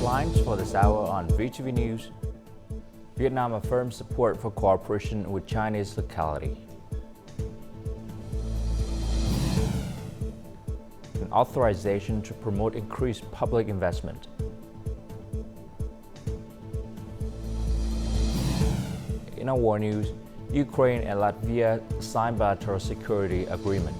headlines for this hour on VTV News. Vietnam affirms support for cooperation with Chinese locality. An authorization to promote increased public investment. In our war news, Ukraine and Latvia signed bilateral security agreement.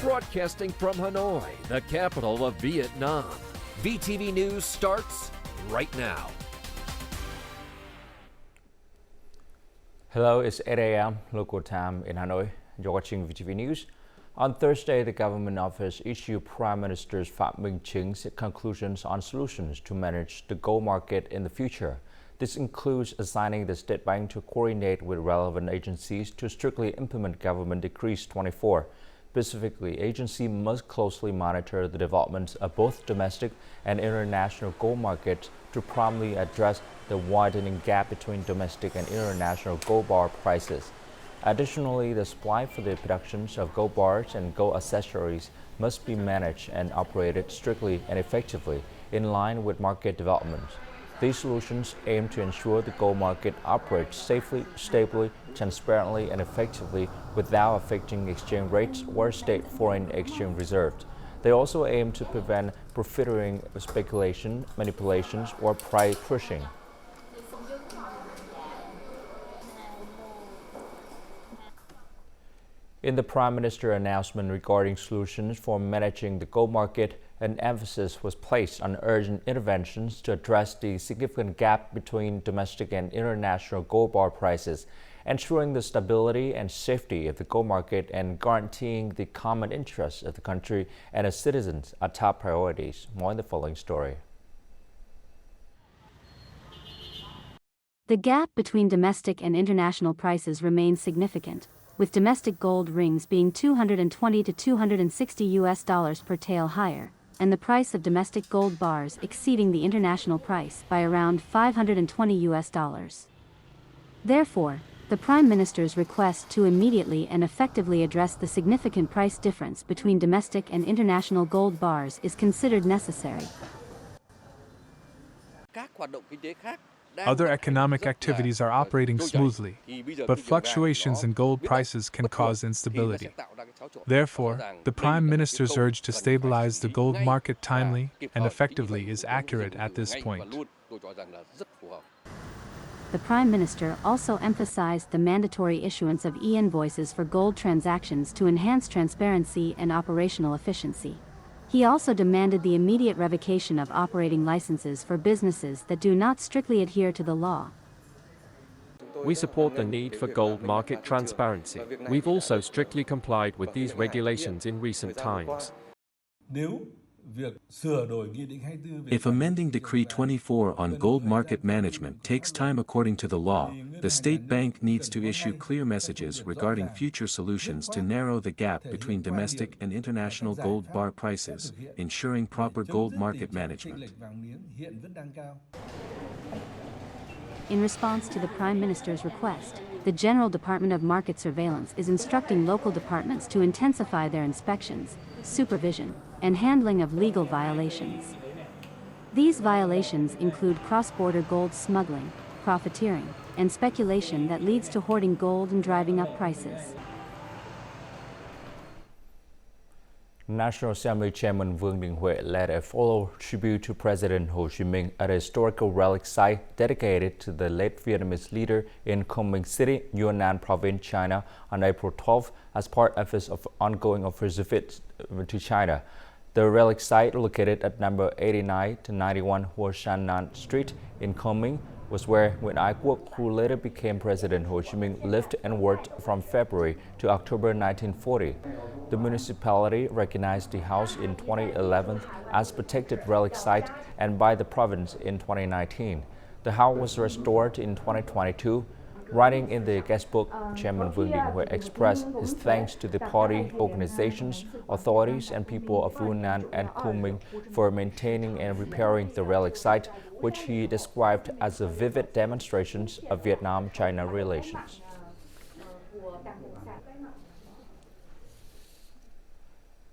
Broadcasting from Hanoi, the capital of Vietnam. VTV News starts right now. Hello, it's 8 a.m. local time in Hanoi. You're watching VTV News. On Thursday, the government office issued Prime Minister Phạm Minh Chính conclusions on solutions to manage the gold market in the future. This includes assigning the State Bank to coordinate with relevant agencies to strictly implement Government Decree 24. Specifically, agency must closely monitor the developments of both domestic and international gold markets to promptly address the widening gap between domestic and international gold bar prices. Additionally, the supply for the productions of gold bars and gold accessories must be managed and operated strictly and effectively in line with market developments. These solutions aim to ensure the gold market operates safely, stably, transparently, and effectively without affecting exchange rates or state foreign exchange reserves. They also aim to prevent profiteering speculation, manipulations, or price pushing. In the Prime Minister's announcement regarding solutions for managing the gold market, an emphasis was placed on urgent interventions to address the significant gap between domestic and international gold bar prices, ensuring the stability and safety of the gold market and guaranteeing the common interests of the country and its citizens are top priorities. More in the following story. The gap between domestic and international prices remains significant, with domestic gold rings being $220 to $260 per tael higher, and the price of domestic gold bars exceeding the international price by around $520. Therefore, the Prime Minister's request to immediately and effectively address the significant price difference between domestic and international gold bars is considered necessary. Other economic activities are operating smoothly, but fluctuations in gold prices can cause instability. Therefore, the Prime Minister's urge to stabilize the gold market timely and effectively is accurate at this point. The Prime Minister also emphasized the mandatory issuance of e-invoices for gold transactions to enhance transparency and operational efficiency. He also demanded the immediate revocation of operating licenses for businesses that do not strictly adhere to the law. We support the need for gold market transparency. We've also strictly complied with these regulations in recent times. If amending Decree 24 on gold market management takes time according to the law, the State Bank needs to issue clear messages regarding future solutions to narrow the gap between domestic and international gold bar prices, ensuring proper gold market management. In response to the Prime Minister's request, the General Department of Market Surveillance is instructing local departments to intensify their inspections, supervision, and handling of legal violations. These violations include cross-border gold smuggling, profiteering, and speculation that leads to hoarding gold and driving up prices. National Assembly Chairman Vương Đình Huệ led a funeral tribute to President Ho Chi Minh at a historical relic site dedicated to the late Vietnamese leader in Kunming City, Yunnan Province, China, on April 12 as part of his ongoing official visit to China. The relic site, located at number 89 to 91 Ho San Nan Street in Kunming, was where Nguyễn Ái Quốc, who later became President Ho Chi Minh, lived and worked from February to October 1940. The municipality recognized the house in 2011 as protected relic site and by the province in 2019. The house was restored in 2022. Writing in the guestbook, Chairman Vương Đình Huệ expressed his thanks to the party, organizations, authorities, and people of Yunnan and Kunming for maintaining and repairing the relic site, which he described as a vivid demonstration of Vietnam-China relations.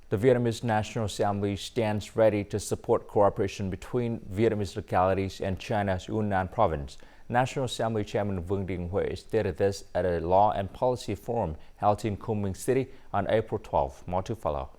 The Vietnamese National Assembly stands ready to support cooperation between Vietnamese localities and China's Yunnan province. National Assembly Chairman Vương Đình Huệ stated this at a law and policy forum held in Kunming City on April 12. More to follow.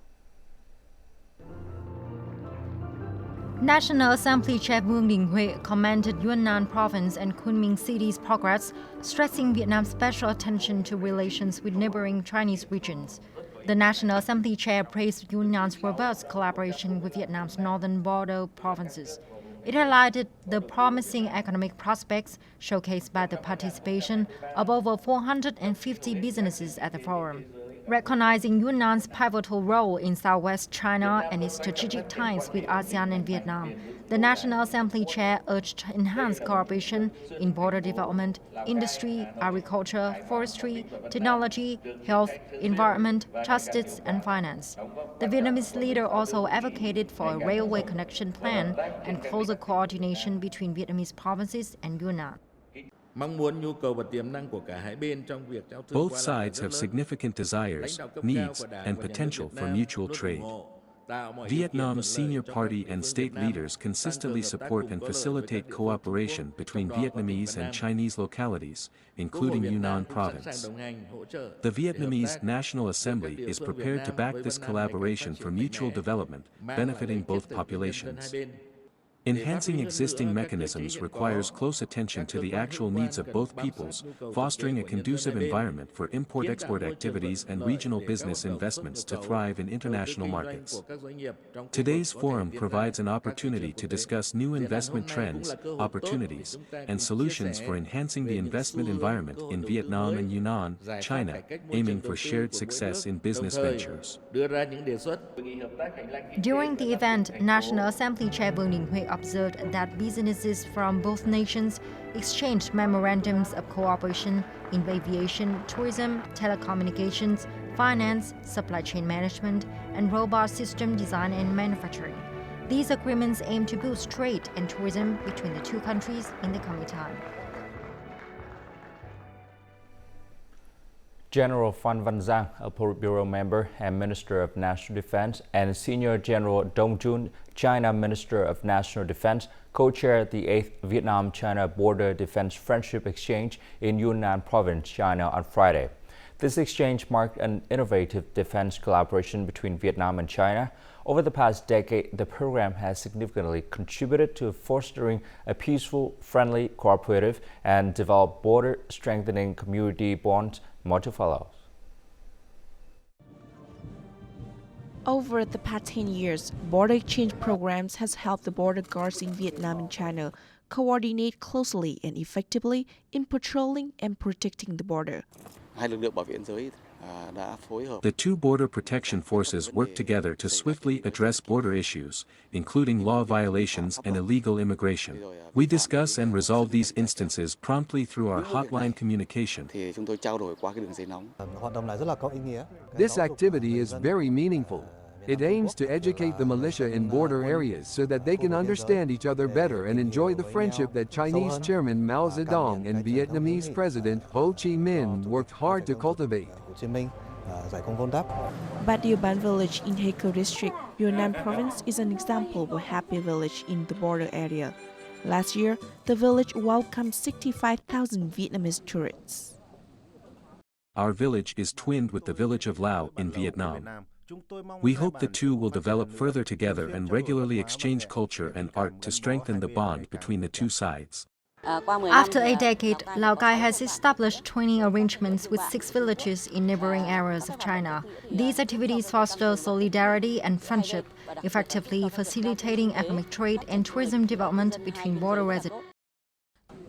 National Assembly Chair Vương Đình Huệ commended Yunnan Province and Kunming City's progress, stressing Vietnam's special attention to relations with neighboring Chinese regions. The National Assembly Chair praised Yunnan's robust collaboration with Vietnam's northern border provinces. It highlighted the promising economic prospects showcased by the participation of over 450 businesses at the forum. Recognizing Yunnan's pivotal role in southwest China and its strategic ties with ASEAN and Vietnam, the National Assembly Chair urged enhanced cooperation in border development, industry, agriculture, forestry, technology, health, environment, justice, and finance. The Vietnamese leader also advocated for a railway connection plan and closer coordination between Vietnamese provinces and Yunnan. Both sides have significant desires, needs, and potential for mutual trade. Vietnam's senior party and state leaders consistently support and facilitate cooperation between Vietnamese and Chinese localities, including Yunnan Province. The Vietnamese National Assembly is prepared to back this collaboration for mutual development, benefiting both populations. Enhancing existing mechanisms requires close attention to the actual needs of both peoples, fostering a conducive environment for import-export activities and regional business investments to thrive in international markets. Today's forum provides an opportunity to discuss new investment trends, opportunities, and solutions for enhancing the investment environment in Vietnam and Yunnan, China, aiming for shared success in business ventures. During the event, National Assembly Chair Vương Đình Huệ observed that businesses from both nations exchanged memorandums of cooperation in aviation, tourism, telecommunications, finance, supply chain management, and robot system design and manufacturing. These agreements aim to boost trade and tourism between the two countries in the coming time. General Phan Văn Giang, a Politburo member and Minister of National Defense, and Senior General Dong Jun, China Minister of National Defense, co-chaired the 8th Vietnam-China Border Defense Friendship Exchange in Yunnan Province, China on Friday. This exchange marked an innovative defense collaboration between Vietnam and China. Over the past decade, the program has significantly contributed to fostering a peaceful, friendly, cooperative, and developed border-strengthening community bonds. More to follow. Over the past 10 years, border exchange programs has helped the border guards in Vietnam and China coordinate closely and effectively in patrolling and protecting the border. The two border protection forces work together to swiftly address border issues, including law violations and illegal immigration. We discuss and resolve these instances promptly through our hotline communication. This activity is very meaningful. It aims to educate the militia in border areas so that they can understand each other better and enjoy the friendship that Chinese Chairman Mao Zedong and Vietnamese President Ho Chi Minh worked hard to cultivate. Bat Yêu Ban village in Heko district, Yunnan province is an example of a happy village in the border area. Last year, the village welcomed 65,000 Vietnamese tourists. Our village is twinned with the village of Lao in Vietnam. We hope the two will develop further together and regularly exchange culture and art to strengthen the bond between the two sides. After a decade, Laogai has established training arrangements with 6 villages in neighboring areas of China. These activities foster solidarity and friendship, effectively facilitating economic trade and tourism development between border residents.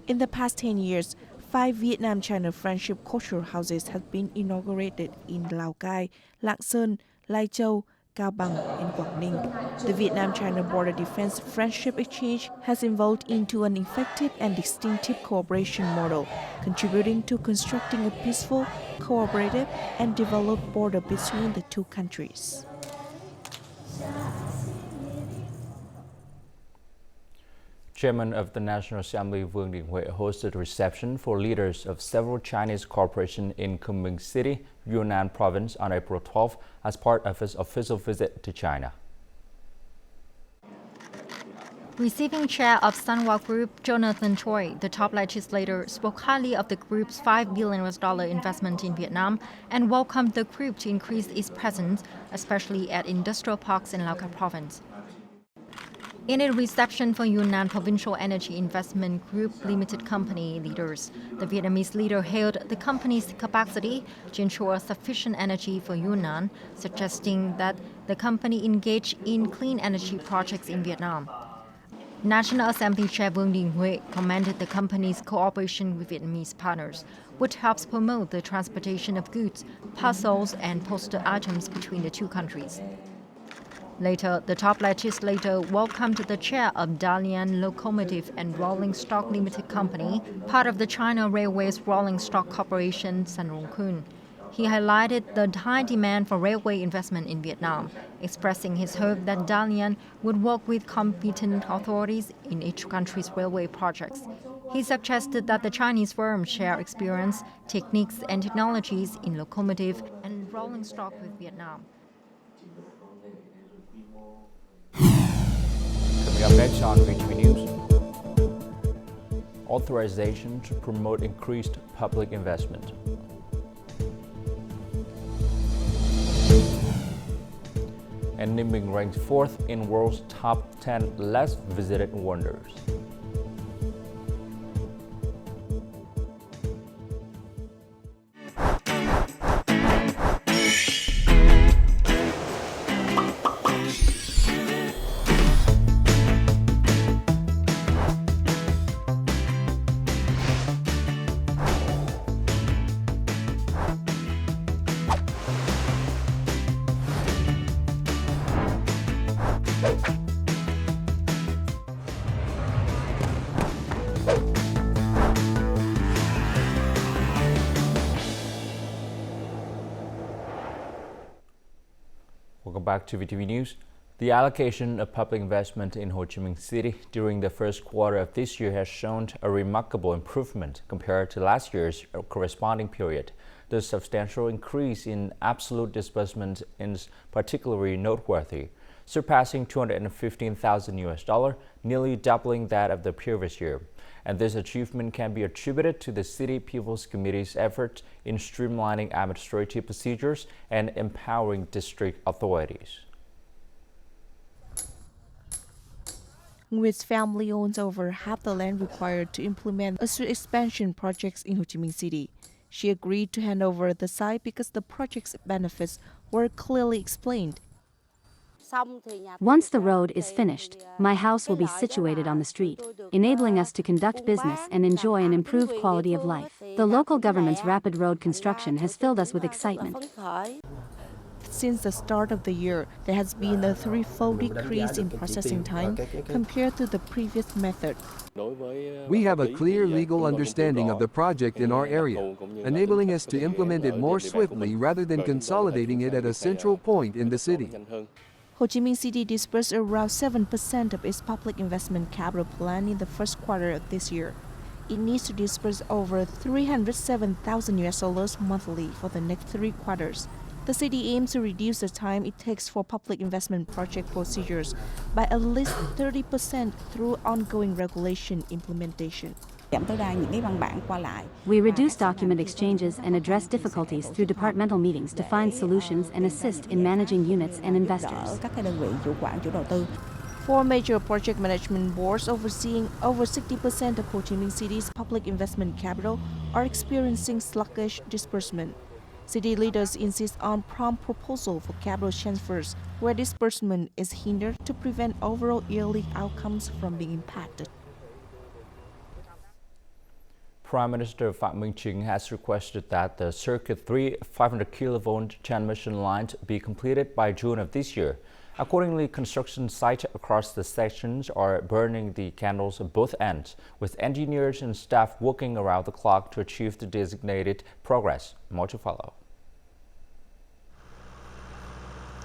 In the past 10 years, 5 Vietnam-China friendship cultural houses have been inaugurated in Laogai, Lạng Sơn, Lai Châu, Cao Bằng, and Quảng Ninh. The Vietnam-China Border Defense Friendship Exchange has evolved into an effective and distinctive cooperation model, contributing to constructing a peaceful, cooperative, and developed border between the two countries. Chairman of the National Assembly Vương Đình Huệ hosted a reception for leaders of several Chinese corporations in Kunming City, Yunnan Province on April 12 as part of his official visit to China. Receiving chair of Sunwa Group, Jonathan Choi, the top legislator, spoke highly of the group's $5 billion investment in Vietnam and welcomed the group to increase its presence, especially at industrial parks in Laogai Province. In a reception for Yunnan Provincial Energy Investment Group Limited Company leaders, the Vietnamese leader hailed the company's capacity to ensure sufficient energy for Yunnan, suggesting that the company engage in clean energy projects in Vietnam. National Assembly Chair Vương Đình Huệ commended the company's cooperation with Vietnamese partners, which helps promote the transportation of goods, parcels, and postal items between the two countries. Later, the top legislator welcomed the chair of Dalian Locomotive and Rolling Stock Limited Company, part of the China Railways Rolling Stock Corporation, San Rong Kun. He highlighted the high demand for railway investment in Vietnam, expressing his hope that Dalian would work with competent authorities in each country's railway projects. He suggested that the Chinese firm share experience, techniques, and technologies in locomotive and rolling stock with Vietnam. Coming up next on VTV News, authorization to promote increased public investment. And Ninh Binh ranks 4th in world's top 10 less visited wonders. Welcome back to VTV News. The allocation of public investment in Ho Chi Minh City during the first quarter of this year has shown a remarkable improvement compared to last year's corresponding period. The substantial increase in absolute disbursement is particularly noteworthy, surpassing $215,000, nearly doubling that of the previous year. And this achievement can be attributed to the City People's Committee's efforts in streamlining administrative procedures and empowering district authorities. Nguy's family owns over half the land required to implement a street expansion projects in Ho Chi Minh City. She agreed to hand over the site because the project's benefits were clearly explained. Once the road is finished, my house will be situated on the street, enabling us to conduct business and enjoy an improved quality of life. The local government's rapid road construction has filled us with excitement. Since the start of the year, there has been a threefold decrease in processing time compared to the previous method. We have a clear legal understanding of the project in our area, enabling us to implement it more swiftly rather than consolidating it at a central point in the city. Ho Chi Minh City disbursed around 7% of its public investment capital plan in the first quarter of this year. It needs to disburse over $307,000 monthly for the next 3 quarters. The city aims to reduce the time it takes for public investment project procedures by at least 30% through ongoing regulation implementation. We reduce document exchanges and address difficulties through departmental meetings to find solutions and assist in managing units and investors. 4 major project management boards overseeing over 60% of Ho Chi Minh City's public investment capital are experiencing sluggish disbursement. City leaders insist on prompt proposal for capital transfers where disbursement is hindered to prevent overall yearly outcomes from being impacted. Prime Minister Phạm Minh Chính has requested that the Circuit 3 500 kV transmission lines be completed by June of this year. Accordingly, construction sites across the sections are burning the candles at both ends, with engineers and staff working around the clock to achieve the designated progress. More to follow.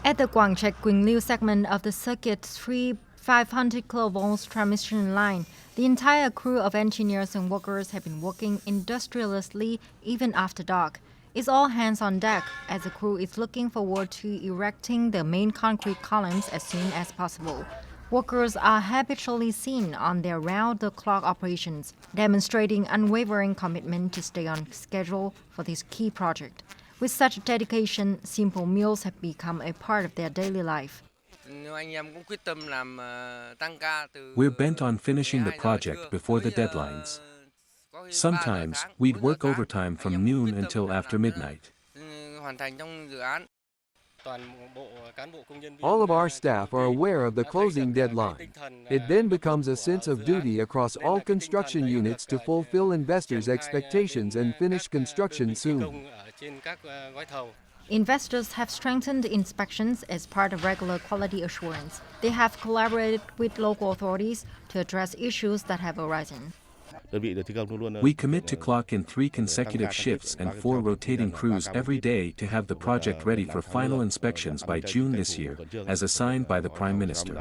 At the Quảng Trạch-Quỳnh Lưu segment of the Circuit 3 500 kV transmission line, the entire crew of engineers and workers have been working industriously even after dark. It's all hands on deck as the crew is looking forward to erecting the main concrete columns as soon as possible. Workers are habitually seen on their round-the-clock operations, demonstrating unwavering commitment to stay on schedule for this key project. With such dedication, simple meals have become a part of their daily life. We're bent on finishing the project before the deadlines. Sometimes, we'd work overtime from noon until after midnight. All of our staff are aware of the closing deadline. It then becomes a sense of duty across all construction units to fulfill investors' expectations and finish construction soon. Investors have strengthened inspections as part of regular quality assurance. They have collaborated with local authorities to address issues that have arisen. We commit to clock in 3 consecutive shifts and 4 rotating crews every day to have the project ready for final inspections by June this year, as assigned by the Prime Minister.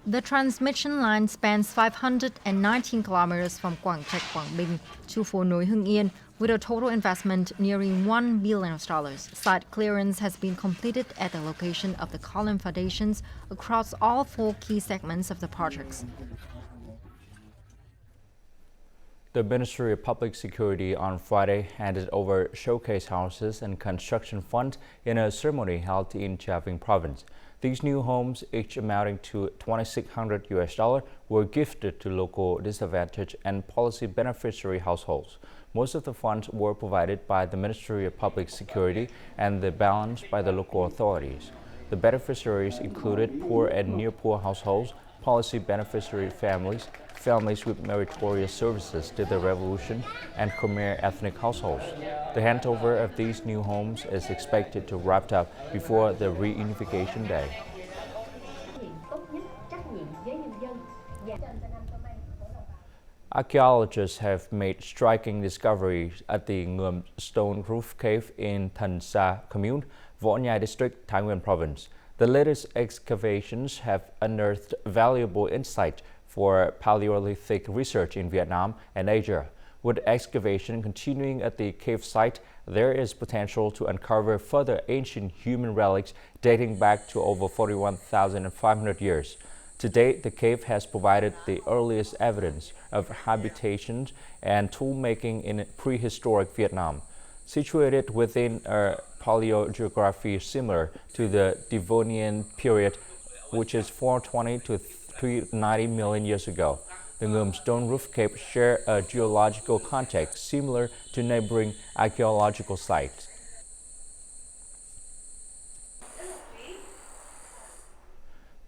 The transmission line spans 519 kilometers from Quảng Trạch, Quảng Bình to Phố Nối, Hưng Yên, with a total investment nearing $1 billion. Site clearance has been completed at the location of the column foundations across all 4 key segments of the projects. The Ministry of Public Security on Friday handed over showcase houses and construction funds in a ceremony held in Chà Vinh Province. These new homes, each amounting to $2,600, were gifted to local disadvantaged and policy beneficiary households. Most of the funds were provided by the Ministry of Public Security and the balance by the local authorities. The beneficiaries included poor and near-poor households, policy beneficiary families, families with meritorious services to the revolution, and Khmer ethnic households. The handover of these new homes is expected to wrap up before the reunification day. Archaeologists have made striking discoveries at the Ngum Stone Roof Cave in Thần Sa Commune, Võ Nhai District, Thái Nguyên Province. The latest excavations have unearthed valuable insight for Paleolithic research in Vietnam and Asia. With excavation continuing at the cave site, there is potential to uncover further ancient human relics dating back to over 41,500 years. To date, the cave has provided the earliest evidence of habitations and tool-making in prehistoric Vietnam. Situated within a paleogeography similar to the Devonian period, which is 420 to 390 million years ago, the Ngum Stone Roof Cave share a geological context similar to neighboring archaeological sites.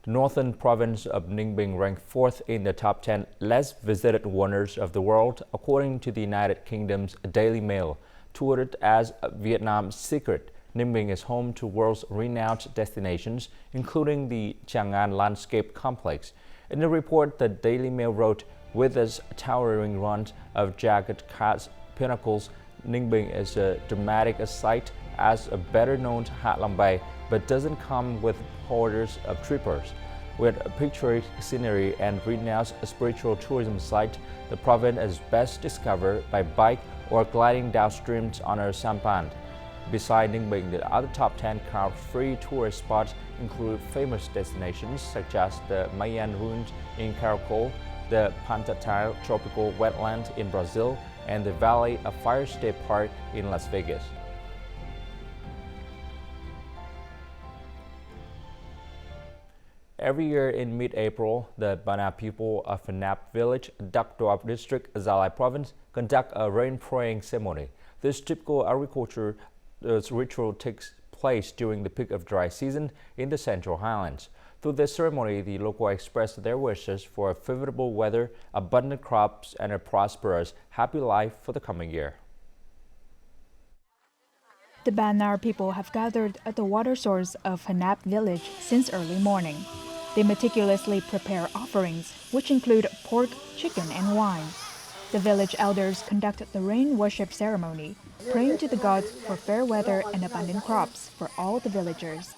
The northern province of Ninh Binh ranked 4th in the top 10 less visited wonders of the world, according to the United Kingdom's Daily Mail. Touted as Vietnam's secret, Ninh Binh is home to world's renowned destinations, including the Chiang An Landscape Complex. In the report, the Daily Mail wrote, with its towering runs of jagged pinnacles, Ninh Binh is a dramatic sight as a better-known Hạ Long Bay, but doesn't come with hordes of trippers. With a picturesque scenery and renowned spiritual tourism site, the province is best discovered by bike or gliding downstream on a sampan. Beside Ninh Binh, the other top 10 crowd-free tourist spots include famous destinations such as the Mayan Ruins in Caracol, the Pantanal tropical wetland in Brazil, and the Valley of Fire State Park in Las Vegas. Every year in mid-April, the Bahnar people of Nap village, Dak Doab district, Gia Lai province, conduct a rain-praying ceremony. This typical agriculture ritual takes place during the peak of dry season in the Central Highlands. Through this ceremony, the local expressed their wishes for favorable weather, abundant crops, and a prosperous, happy life for the coming year. The Bahnar people have gathered at the water source of Hanap village since early morning. They meticulously prepare offerings, which include pork, chicken, and wine. The village elders conduct the rain worship ceremony, praying to the gods for fair weather and abundant crops for all the villagers.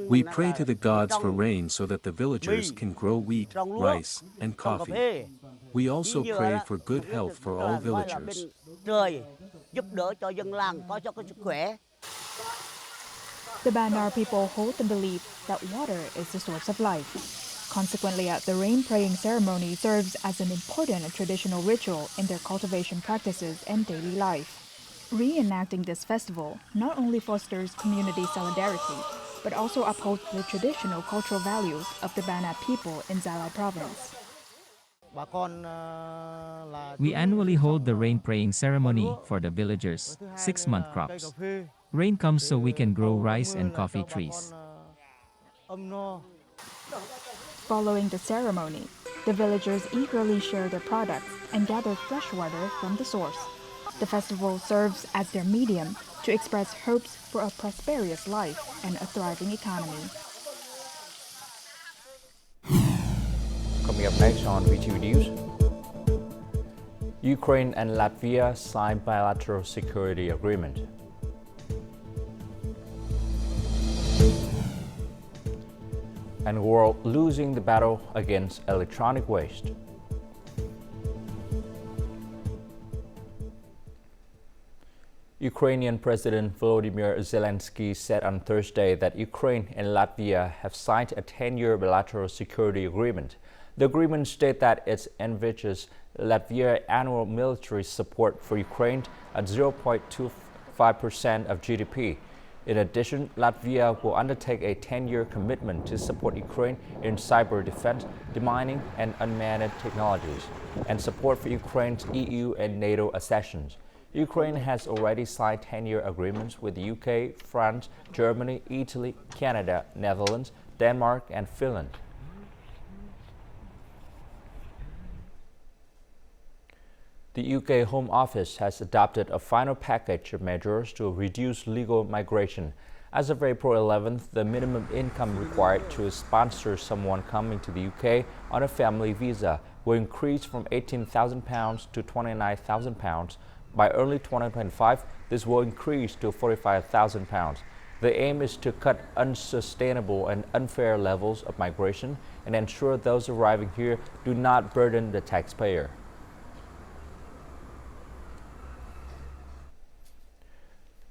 We pray to the gods for rain so that the villagers can grow wheat, rice, and coffee. We also pray for good health for all villagers. The Bahnar people hold the belief that water is the source of life. Consequently, the rain-praying ceremony serves as an important traditional ritual in their cultivation practices and daily life. Reenacting this festival not only fosters community solidarity, but also upholds the traditional cultural values of the Bahnar people in Zalai province. We annually hold the rain-praying ceremony for the villagers' 6-month crops. Rain comes so we can grow rice and coffee trees. Following the ceremony, the villagers eagerly share their products and gather fresh water from the source. The festival serves as their medium to express hopes for a prosperous life and a thriving economy. Coming up next on VTV News, Ukraine and Latvia signed bilateral security agreement. And world losing the battle against electronic waste. Ukrainian President Volodymyr Zelensky said on Thursday that Ukraine and Latvia have signed a 10-year bilateral security agreement. The agreement states that it envisages Latvia's annual military support for Ukraine at 0.25% of GDP. In addition, Latvia will undertake a 10-year commitment to support Ukraine in cyber defense, demining, and unmanned technologies, and support for Ukraine's EU and NATO accessions. Ukraine has already signed 10-year agreements with the UK, France, Germany, Italy, Canada, Netherlands, Denmark, and Finland. The UK Home Office has adopted a final package of measures to reduce legal migration. As of April 11th, the minimum income required to sponsor someone coming to the UK on a family visa will increase from £18,000 to £29,000. By early 2025, this will increase to £45,000. The aim is to cut unsustainable and unfair levels of migration and ensure those arriving here do not burden the taxpayer.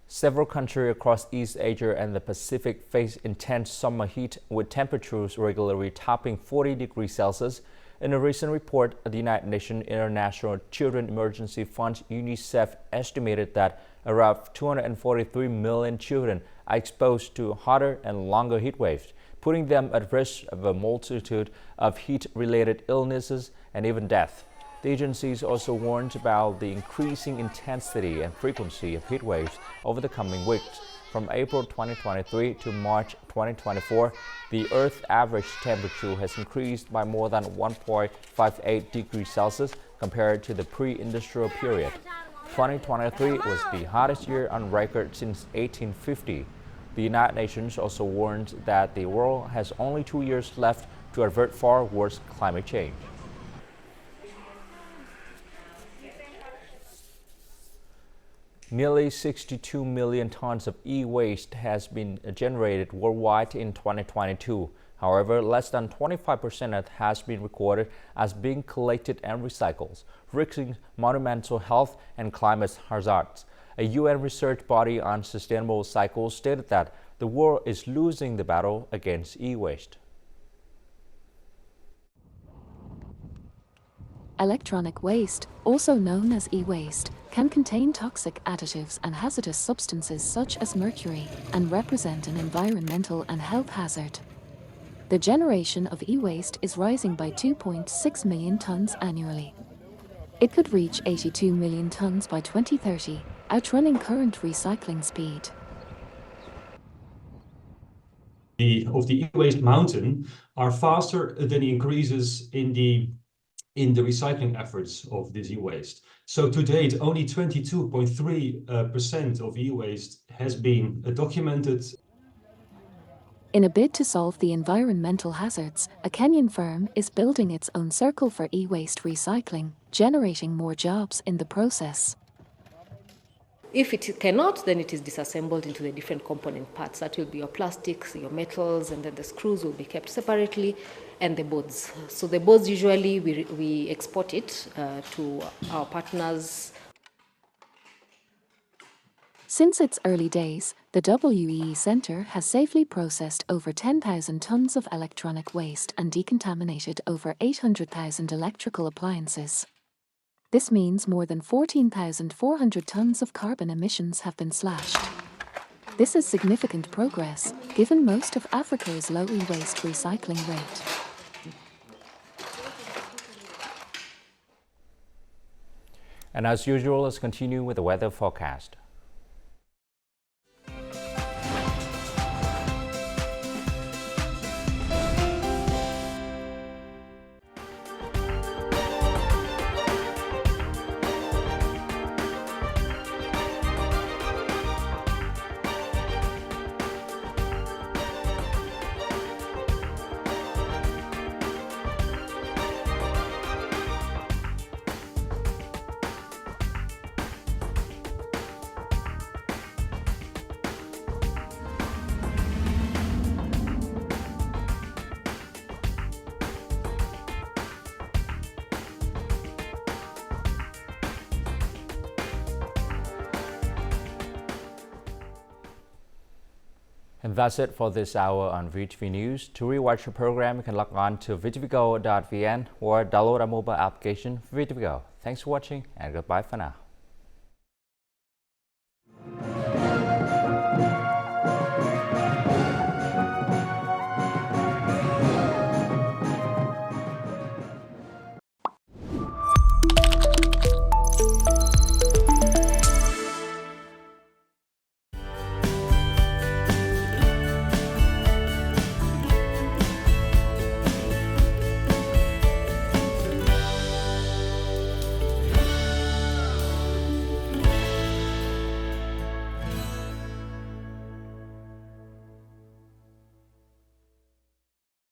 Several countries across East Asia and the Pacific face intense summer heat, with temperatures regularly topping 40 degrees Celsius. In a recent report, the United Nations International Children Emergency Fund (UNICEF) estimated that around 243 million children are exposed to hotter and longer heat waves, putting them at risk of a multitude of heat-related illnesses and even death. The agencies also warned about the increasing intensity and frequency of heat waves over the coming weeks. From April 2023 to March 2024, the Earth's average temperature has increased by more than 1.58 degrees Celsius compared to the pre-industrial period. 2023 was the hottest year on record since 1850. The United Nations also warned that the world has only 2 years left to avert far worse climate change. Nearly 62 million tons of e-waste has been generated worldwide in 2022. However, less than 25% has been recorded as being collected and recycled, risking monumental health and climate hazards. A UN research body on sustainable cycles stated that the world is losing the battle against e-waste. Electronic waste, also known as e-waste, can contain toxic additives and hazardous substances such as mercury and represent an environmental and health hazard. The generation of e-waste is rising by 2.6 million tons annually. It could reach 82 million tons by 2030, outrunning current recycling speed. of the e-waste mountain are faster than the increases in the recycling efforts of this e-waste. So to date, only 22.3% of e-waste has been documented. In a bid to solve the environmental hazards, a Kenyan firm is building its own circle for e-waste recycling, generating more jobs in the process. If it cannot, then it is disassembled into the different component parts. That will be your plastics, your metals, and then the screws will be kept separately, and the boards. So the boards, usually we export it to our partners. Since its early days, the WEE Centre has safely processed over 10,000 tonnes of electronic waste and decontaminated over 800,000 electrical appliances. This means more than 14,400 tonnes of carbon emissions have been slashed. This is significant progress, given most of Africa's low e-waste recycling rate. And as usual, let's continue with the weather forecast. And that's it for this hour on VTV News. To rewatch the program, you can log on to VTVgo.vn or download our mobile application, VTVgo. Thanks for watching and goodbye for now.